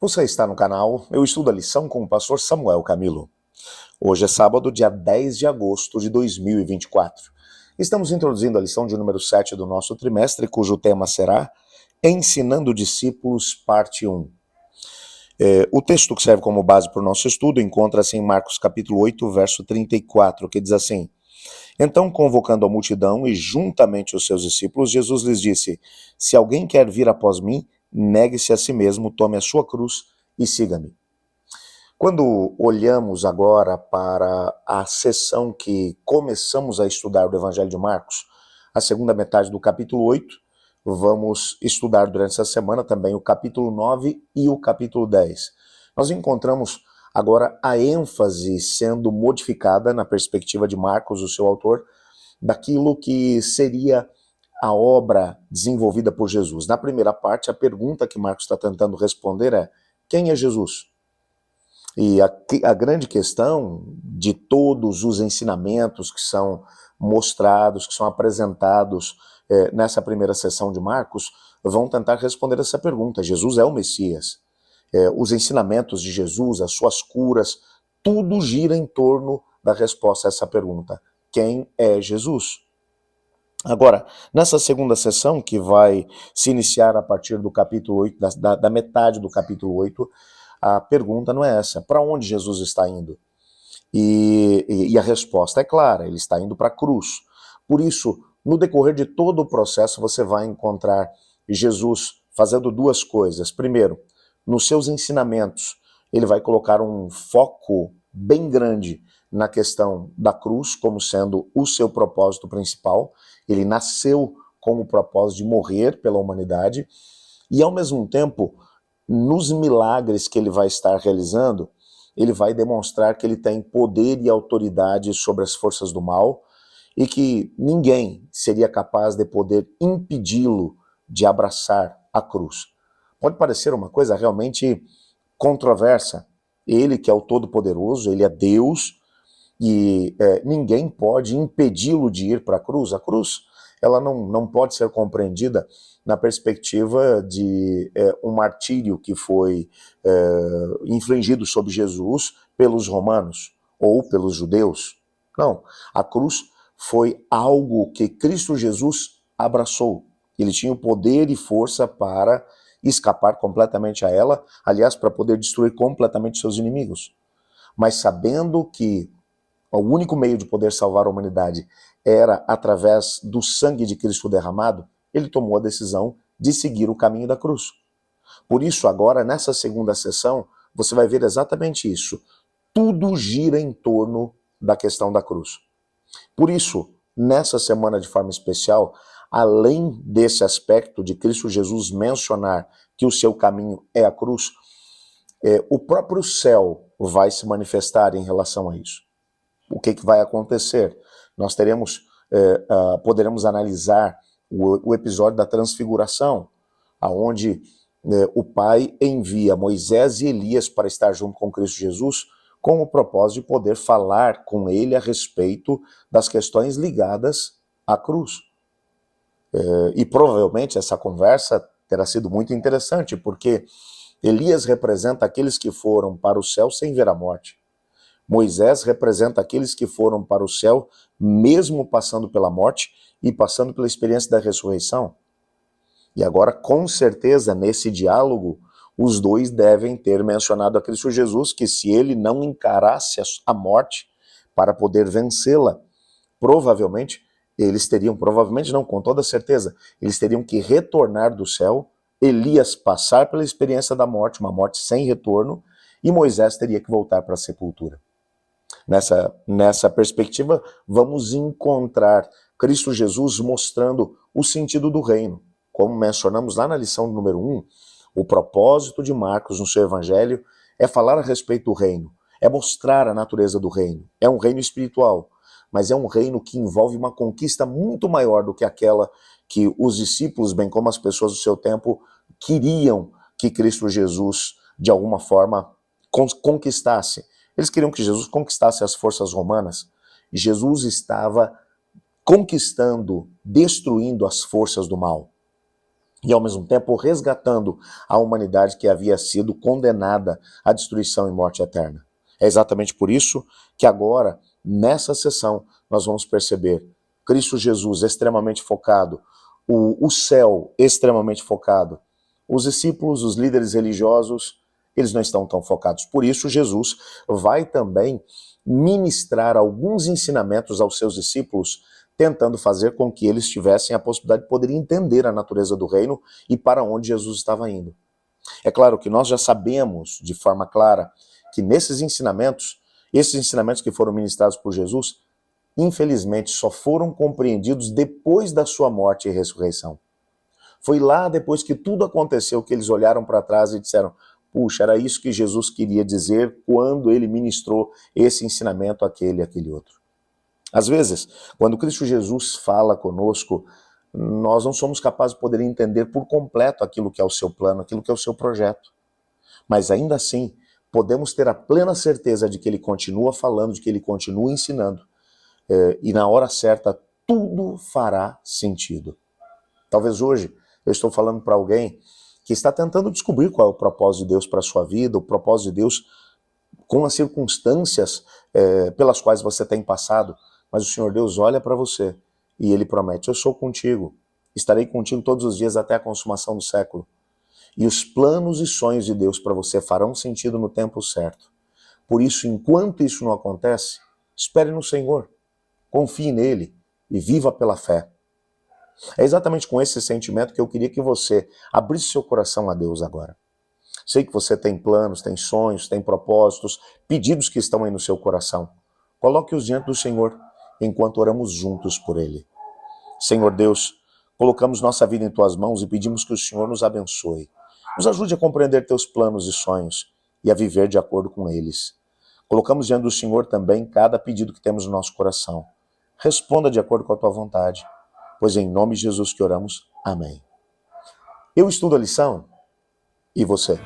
Você está no canal Eu Estudo a Lição com o pastor Samuel Camilo. Hoje é sábado, dia 10 de agosto de 2024. Estamos introduzindo a lição de número 7 do nosso trimestre, cujo tema será Ensinando Discípulos, parte 1. O texto que serve como base para o nosso estudo encontra-se em Marcos capítulo 8, verso 34, que diz assim: Então, convocando a multidão e juntamente os seus discípulos, Jesus lhes disse: Se alguém quer vir após mim, negue-se a si mesmo, tome a sua cruz e siga-me. Quando olhamos agora para a sessão que começamos a estudar do Evangelho de Marcos, a segunda metade do capítulo 8, vamos estudar durante essa semana também o capítulo 9 e o capítulo 10. Nós encontramos agora a ênfase sendo modificada na perspectiva de Marcos, o seu autor, daquilo que seria a obra desenvolvida por Jesus. Na primeira parte, a pergunta que Marcos está tentando responder é: quem é Jesus? E a grande questão de todos os ensinamentos que são mostrados, que são apresentados nessa primeira sessão de Marcos, vão tentar responder essa pergunta. Jesus é o Messias. Os ensinamentos de Jesus, as suas curas, tudo gira em torno da resposta a essa pergunta. Quem é Jesus? Agora, nessa segunda sessão, que vai se iniciar a partir do capítulo 8, da metade do capítulo 8, a pergunta não é essa: para onde Jesus está indo? E a resposta é clara: ele está indo para a cruz. Por isso, no decorrer de todo o processo, você vai encontrar Jesus fazendo duas coisas. Primeiro, nos seus ensinamentos, ele vai colocar um foco bem grande na questão da cruz como sendo o seu propósito principal. Ele nasceu com o propósito de morrer pela humanidade e, ao mesmo tempo, nos milagres que ele vai estar realizando, ele vai demonstrar que ele tem poder e autoridade sobre as forças do mal e que ninguém seria capaz de poder impedi-lo de abraçar a cruz. Pode parecer uma coisa realmente controversa. Ele que é o Todo-Poderoso, ele é Deus, e ninguém pode impedi-lo de ir para a cruz. A cruz, ela não pode ser compreendida na perspectiva de um martírio que foi infligido sobre Jesus pelos romanos ou pelos judeus. Não, a cruz foi algo que Cristo Jesus abraçou. Ele tinha o poder e força para escapar completamente a ela, aliás, para poder destruir completamente seus inimigos. Mas sabendo que o único meio de poder salvar a humanidade era através do sangue de Cristo derramado, ele tomou a decisão de seguir o caminho da cruz. Por isso, agora, nessa segunda sessão, você vai ver exatamente isso. Tudo gira em torno da questão da cruz. Por isso, nessa semana de forma especial, além desse aspecto de Cristo Jesus mencionar que o seu caminho é a cruz, o próprio céu vai se manifestar em relação a isso. O que vai acontecer? Nós poderemos analisar o episódio da transfiguração, aonde o Pai envia Moisés e Elias para estar junto com Cristo Jesus, com o propósito de poder falar com ele a respeito das questões ligadas à cruz. E provavelmente essa conversa terá sido muito interessante, porque Elias representa aqueles que foram para o céu sem ver a morte. Moisés representa aqueles que foram para o céu, mesmo passando pela morte e passando pela experiência da ressurreição. E agora, com certeza, nesse diálogo, os dois devem ter mencionado a Cristo Jesus, que se ele não encarasse a morte para poder vencê-la, provavelmente, com toda certeza, eles teriam que retornar do céu, Elias passar pela experiência da morte, uma morte sem retorno, e Moisés teria que voltar para a sepultura. Nessa perspectiva, vamos encontrar Cristo Jesus mostrando o sentido do reino. Como mencionamos lá na lição número 1, o propósito de Marcos no seu evangelho é falar a respeito do reino, é mostrar a natureza do reino. É um reino espiritual, mas é um reino que envolve uma conquista muito maior do que aquela que os discípulos, bem como as pessoas do seu tempo, queriam que Cristo Jesus, de alguma forma, conquistasse. Eles queriam que Jesus conquistasse as forças romanas. Jesus estava conquistando, destruindo as forças do mal. e ao mesmo tempo resgatando a humanidade que havia sido condenada à destruição e morte eterna. É exatamente por isso que agora, nessa sessão, nós vamos perceber Cristo Jesus extremamente focado, o céu extremamente focado. Os discípulos, os líderes religiosos, eles não estão tão focados. Por isso, Jesus vai também ministrar alguns ensinamentos aos seus discípulos, tentando fazer com que eles tivessem a possibilidade de poder entender a natureza do reino e para onde Jesus estava indo. É claro que nós já sabemos de forma clara que nesses ensinamentos, esses ensinamentos que foram ministrados por Jesus, infelizmente só foram compreendidos depois da sua morte e ressurreição. Foi lá depois que tudo aconteceu que eles olharam para trás e disseram: puxa, era isso que Jesus queria dizer quando ele ministrou esse ensinamento àquele e àquele outro. Às vezes, quando Cristo Jesus fala conosco, nós não somos capazes de poder entender por completo aquilo que é o seu plano, aquilo que é o seu projeto. Mas ainda assim, podemos ter a plena certeza de que ele continua falando, de que ele continua ensinando. E na hora certa, tudo fará sentido. Talvez hoje eu estou falando para alguém que está tentando descobrir qual é o propósito de Deus para a sua vida, o propósito de Deus com as circunstâncias pelas quais você tem passado. Mas o Senhor Deus olha para você e Ele promete: eu sou contigo, estarei contigo todos os dias até a consumação do século. E os planos e sonhos de Deus para você farão sentido no tempo certo. Por isso, enquanto isso não acontece, espere no Senhor, confie nele e viva pela fé. É exatamente com esse sentimento que eu queria que você abrisse seu coração a Deus agora. Sei que você tem planos, tem sonhos, tem propósitos, pedidos que estão aí no seu coração. Coloque-os diante do Senhor enquanto oramos juntos por Ele. Senhor Deus, colocamos nossa vida em Tuas mãos e pedimos que o Senhor nos abençoe. Nos ajude a compreender Teus planos e sonhos e a viver de acordo com eles. Colocamos diante do Senhor também cada pedido que temos no nosso coração. Responda de acordo com a Tua vontade, pois é em nome de Jesus que oramos. Amém. Eu estudo a lição e você?